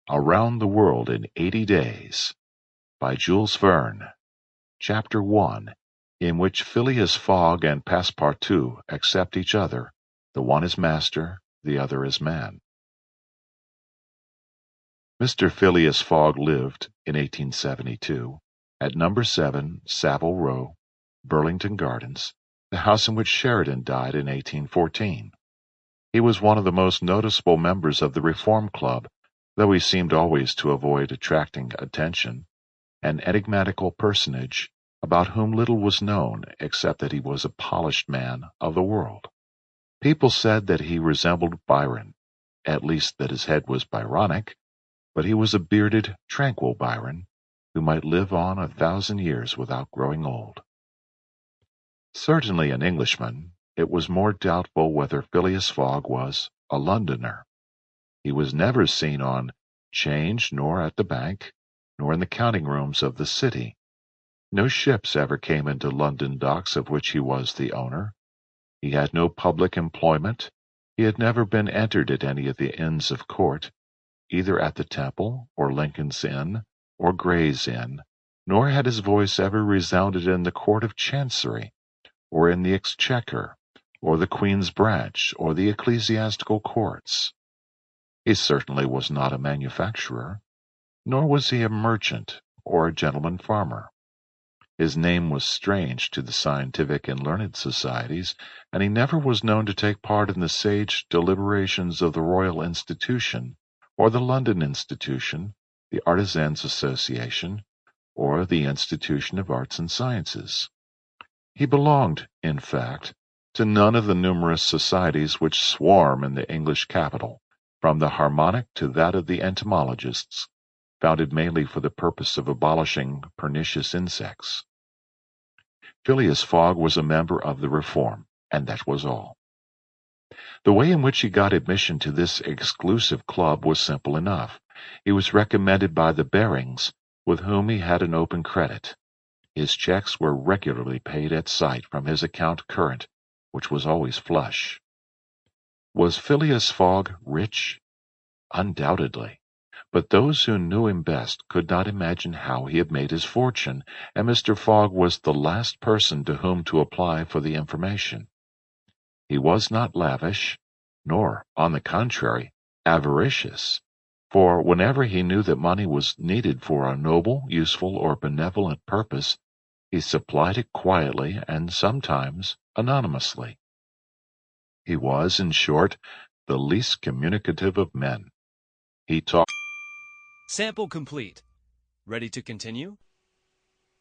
Around the World in 80 Days by Jules Verne. Chapter 1, in which Phileas Fogg and Passepartout accept each other, the one as master, the other as man. Mr. Phileas Fogg lived, in 1872, at No. 7 Savile Row, Burlington Gardens, the house in which Sheridan died in 1814. He was one of the most noticeable members of the Reform Club, though he seemed always to avoid attracting attention, an enigmatical personage about whom little was known except that he was a polished man of the world. People said that he resembled Byron, at least that his head was Byronic, but he was a bearded, tranquil Byron, who might live on 1,000 years without growing old. Certainly an Englishman, it was more doubtful whether Phileas Fogg was a Londoner. He was never seen on 'Change, nor at the bank, nor in the counting rooms of the city. No ships ever came into London docks of which he was the owner. He had no public employment. He had never been entered at any of the Inns of Court, either at the Temple, or Lincoln's Inn, or Gray's Inn, nor had his voice ever resounded in the Court of Chancery, or in the Exchequer, or the Queen's Branch, or the ecclesiastical courts. He certainly was not a manufacturer, nor was he a merchant or a gentleman farmer. His name was strange to the scientific and learned societies, and he never was known to take part in the sage deliberations of the Royal Institution, or the London Institution, the Artisans' Association, or the Institution of Arts and Sciences. He belonged, in fact, to none of the numerous societies which swarm in the English capital, from the Harmonic to that of the entomologists, founded mainly for the purpose of abolishing pernicious insects. Phileas Fogg was a member of the Reform, and that was all. The way in which he got admission to this exclusive club was simple enough. He was recommended by the Barings, with whom he had an open credit. His checks were regularly paid at sight from his account current, which was always flush. Was Phileas Fogg rich? Undoubtedly. But those who knew him best could not imagine how he had made his fortune, and Mr. Fogg was the last person to whom to apply for the information. He was not lavish, nor, on the contrary, avaricious, for whenever he knew that money was needed for a noble, useful, or benevolent purpose, he supplied it quietly and sometimes anonymously. He was, in short, the least communicative of men. He talked. Sample complete. Ready to continue?